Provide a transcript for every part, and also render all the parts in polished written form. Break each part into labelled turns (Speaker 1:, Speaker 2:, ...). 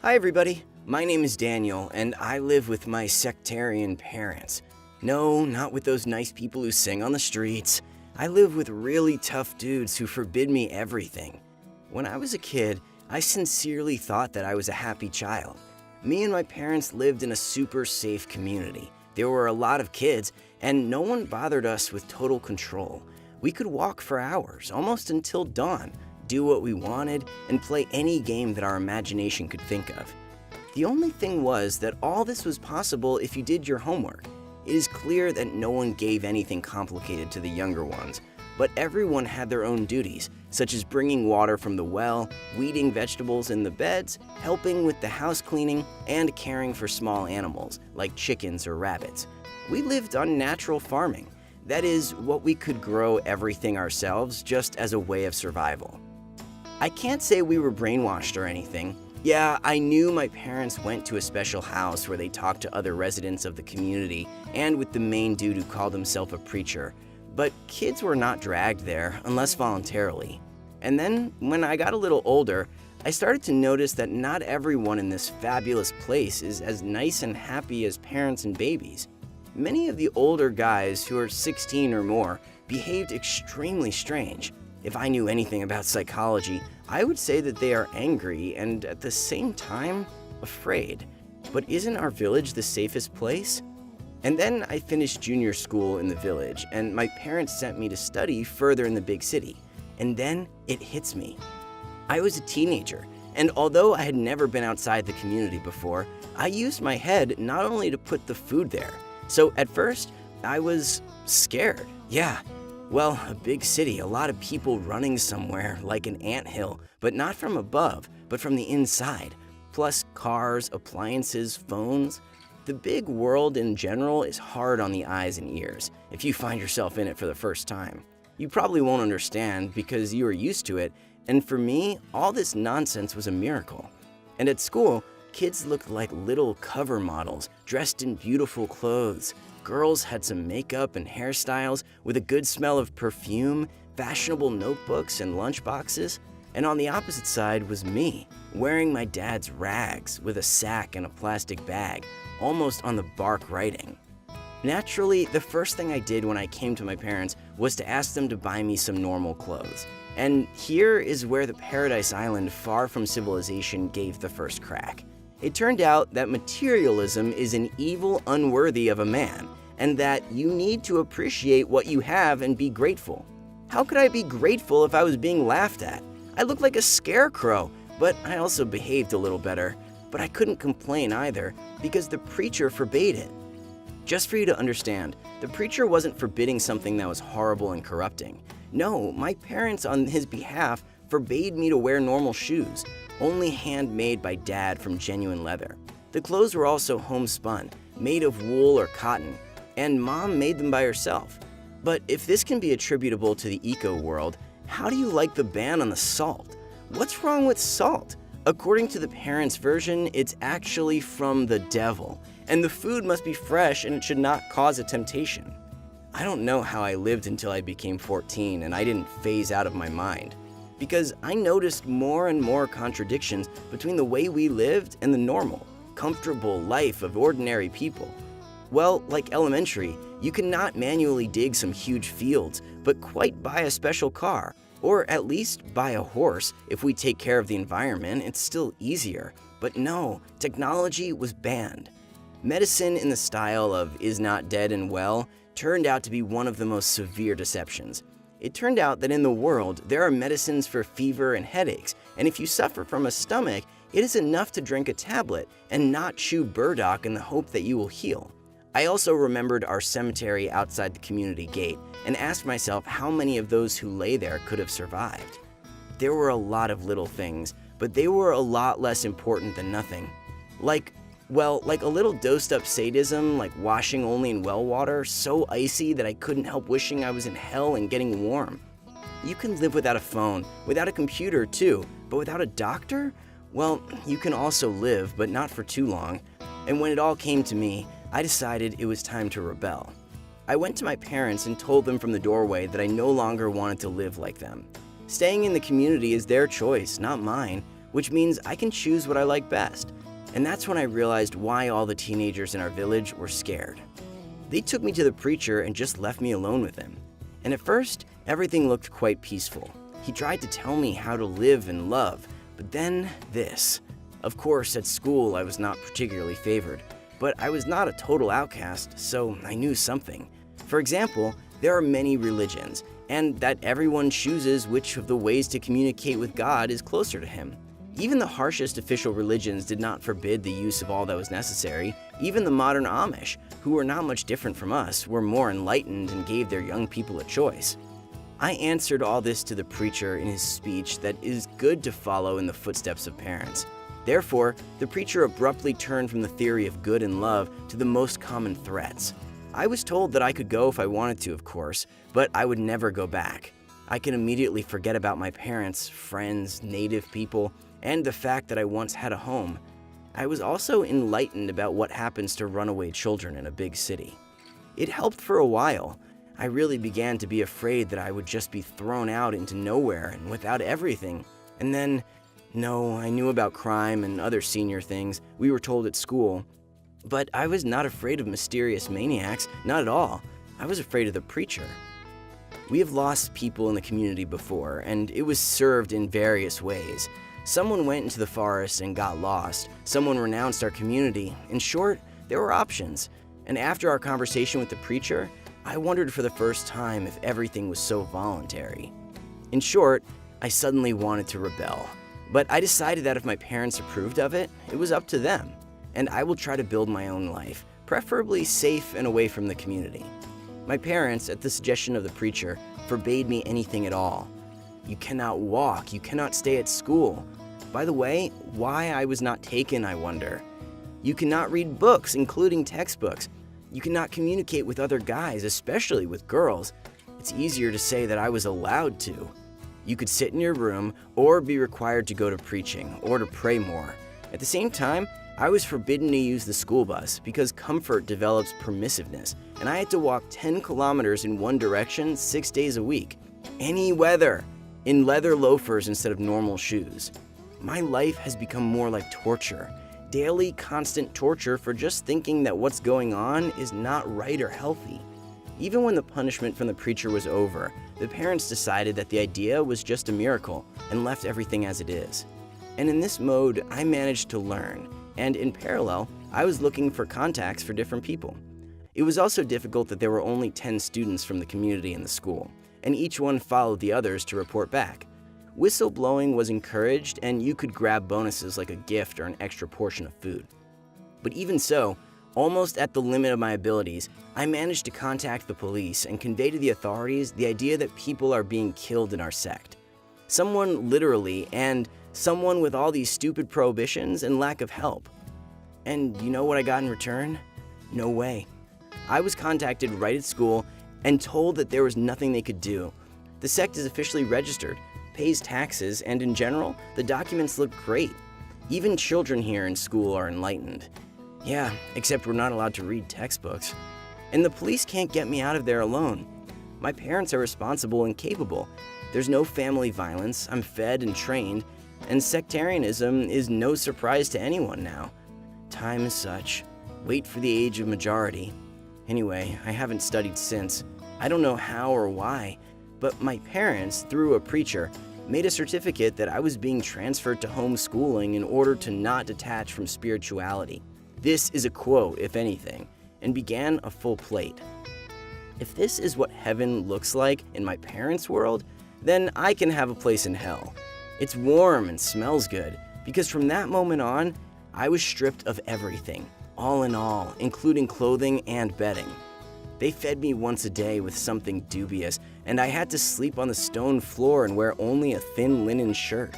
Speaker 1: Hi everybody, my name is Daniel and I live with my sectarian parents. No, not with those nice people who sing on the streets. I live with really tough dudes who forbid me everything. When I was a kid, I sincerely thought that I was a happy child. Me and my parents lived in a super safe community. There were a lot of kids and no one bothered us with total control. We could walk for hours, almost until dawn, do what we wanted, and play any game that our imagination could think of. The only thing was that all this was possible if you did your homework. It is clear that no one gave anything complicated to the younger ones, but everyone had their own duties, such as bringing water from the well, weeding vegetables in the beds, helping with the house cleaning, and caring for small animals, like chickens or rabbits. We lived on natural farming. That is, what we could grow everything ourselves just as a way of survival. I can't say we were brainwashed or anything. Yeah, I knew my parents went to a special house where they talked to other residents of the community and with the main dude who called himself a preacher. But kids were not dragged there, unless voluntarily. And then, when I got a little older, I started to notice that not everyone in this fabulous place is as nice and happy as parents and babies. Many of the older guys who are 16 or more behaved extremely strange. If I knew anything about psychology, I would say that they are angry and at the same time, afraid. But isn't our village the safest place? And then I finished junior school in the village, and my parents sent me to study further in the big city. And then it hits me. I was a teenager, and although I had never been outside the community before, I used my head not only to put the food there. So at first, I was scared. Yeah. Well, a big city, a lot of people running somewhere like an anthill, but not from above, but from the inside. Plus cars, appliances, phones. The big world in general is hard on the eyes and ears if you find yourself in it for the first time. You probably won't understand because you are used to it, and for me, all this nonsense was a miracle. And at school, kids looked like little cover models, dressed in beautiful clothes. Girls had some makeup and hairstyles with a good smell of perfume, fashionable notebooks and lunchboxes. And on the opposite side was me, wearing my dad's rags with a sack and a plastic bag, almost on the bark writing. Naturally, the first thing I did when I came to my parents was to ask them to buy me some normal clothes. And here is where the paradise island far from civilization gave the first crack. It turned out that materialism is an evil unworthy of a man, and that you need to appreciate what you have and be grateful. How could I be grateful if I was being laughed at? I looked like a scarecrow, but I also behaved a little better. But I couldn't complain either, because the preacher forbade it. Just for you to understand, the preacher wasn't forbidding something that was horrible and corrupting. No, my parents on his behalf forbade me to wear normal shoes, only handmade by Dad from genuine leather. The clothes were also homespun, made of wool or cotton, and Mom made them by herself. But if this can be attributable to the eco-world, how do you like the ban on the salt? What's wrong with salt? According to the parents' version, it's actually from the devil, and the food must be fresh and it should not cause a temptation. I don't know how I lived until I became 14 and I didn't phase out of my mind, because I noticed more and more contradictions between the way we lived and the normal, comfortable life of ordinary people. Well, like elementary, you cannot manually dig some huge fields, but quite buy a special car, or at least buy a horse. If we take care of the environment, it's still easier. But no, technology was banned. Medicine in the style of is not dead and well turned out to be one of the most severe deceptions. It turned out that in the world, there are medicines for fever and headaches, and if you suffer from a stomach, it is enough to drink a tablet and not chew burdock in the hope that you will heal. I also remembered our cemetery outside the community gate and asked myself how many of those who lay there could have survived. There were a lot of little things, but they were a lot less important than nothing. Like a little dosed-up sadism, like washing only in well water, so icy that I couldn't help wishing I was in hell and getting warm. You can live without a phone, without a computer too, but without a doctor? Well, you can also live, but not for too long. And when it all came to me, I decided it was time to rebel. I went to my parents and told them from the doorway that I no longer wanted to live like them. Staying in the community is their choice, not mine. which means I can choose what I like best. And that's when I realized why all the teenagers in our village were scared. They took me to the preacher and just left me alone with him. And at first, everything looked quite peaceful. He tried to tell me how to live and love, but then this. Of course, at school I was not particularly favored, but I was not a total outcast, so I knew something. For example, there are many religions, and that everyone chooses which of the ways to communicate with God is closer to him. Even the harshest official religions did not forbid the use of all that was necessary. Even the modern Amish, who were not much different from us, were more enlightened and gave their young people a choice. I answered all this to the preacher in his speech that it is good to follow in the footsteps of parents. Therefore, the preacher abruptly turned from the theory of good and love to the most common threats. I was told that I could go if I wanted to, of course, but I would never go back. I could immediately forget about my parents, friends, native people, and the fact that I once had a home. I was also enlightened about what happens to runaway children in a big city. It helped for a while. I really began to be afraid that I would just be thrown out into nowhere and without everything. And then, no, I knew about crime and other senior things we were told at school. But I was not afraid of mysterious maniacs, not at all. I was afraid of the preacher. We have lost people in the community before, and it was served in various ways. Someone went into the forest and got lost. Someone renounced our community. In short, there were options. And after our conversation with the preacher, I wondered for the first time if everything was so voluntary. In short, I suddenly wanted to rebel. But I decided that if my parents approved of it, it was up to them. And I will try to build my own life, preferably safe and away from the community. My parents, at the suggestion of the preacher, forbade me anything at all. You cannot walk, you cannot stay at school. By the way, why I was not taken, I wonder. You cannot read books, including textbooks. You cannot communicate with other guys, especially with girls. It's easier to say that I was allowed to. You could sit in your room or be required to go to preaching or to pray more. At the same time, I was forbidden to use the school bus because comfort develops permissiveness, and I had to walk 10 kilometers in one direction 6 days a week. Any weather, in leather loafers instead of normal shoes. My life has become more like torture. Daily, constant torture for just thinking that what's going on is not right or healthy. Even when the punishment from the preacher was over, the parents decided that the idea was just a miracle and left everything as it is. And in this mode, I managed to learn, and in parallel, I was looking for contacts for different people. It was also difficult that there were only 10 students from the community in the school, and each one followed the others to report back. Whistleblowing was encouraged, and you could grab bonuses like a gift or an extra portion of food. But even so, almost at the limit of my abilities, I managed to contact the police and convey to the authorities the idea that people are being killed in our sect. Someone literally, and someone with all these stupid prohibitions and lack of help. And you know what I got in return? No way. I was contacted right at school and told that there was nothing they could do. The sect is officially registered, pays taxes, and in general, the documents look great. Even children here in school are enlightened. Yeah, except we're not allowed to read textbooks. And the police can't get me out of there alone. My parents are responsible and capable. There's no family violence, I'm fed and trained, and sectarianism is no surprise to anyone now. Time is such. Wait for the age of majority. Anyway, I haven't studied since. I don't know how or why, but my parents, through a preacher, made a certificate that I was being transferred to homeschooling in order to not detach from spirituality. This is a quote, if anything, and began a full plate. If this is what heaven looks like in my parents' world, then I can have a place in hell. It's warm and smells good, because from that moment on, I was stripped of everything, all in all, including clothing and bedding. They fed me once a day with something dubious, and I had to sleep on the stone floor and wear only a thin linen shirt.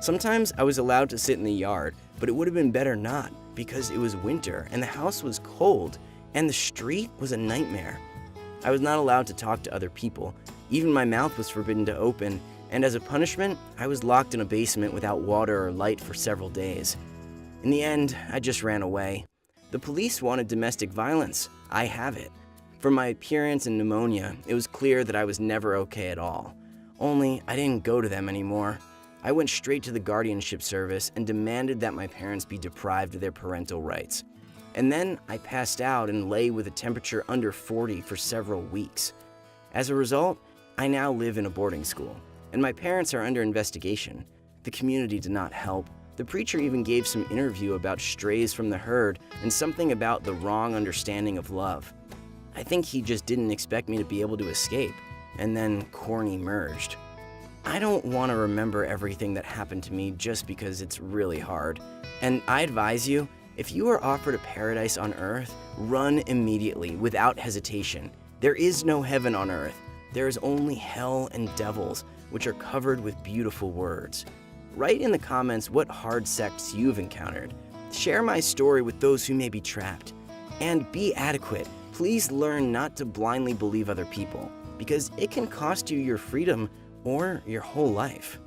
Speaker 1: Sometimes I was allowed to sit in the yard, but it would have been better not, because it was winter and the house was cold, and the street was a nightmare. I was not allowed to talk to other people. Even my mouth was forbidden to open, and as a punishment, I was locked in a basement without water or light for several days. In the end, I just ran away. The police wanted domestic violence. I have it. From my appearance and pneumonia, it was clear that I was never okay at all. Only I didn't go to them anymore. I went straight to the guardianship service and demanded that my parents be deprived of their parental rights. And then I passed out and lay with a temperature under 40 for several weeks. As a result, I now live in a boarding school, and my parents are under investigation. The community did not help. The preacher even gave some interview about strays from the herd and something about the wrong understanding of love. I think he just didn't expect me to be able to escape, and then corny merged. I don't want to remember everything that happened to me just because it's really hard. And I advise you, if you are offered a paradise on earth, run immediately, without hesitation. There is no heaven on earth. There is only hell and devils, which are covered with beautiful words. Write in the comments what hard sects you've encountered. Share my story with those who may be trapped. And be adequate. Please learn not to blindly believe other people, because it can cost you your freedom or your whole life.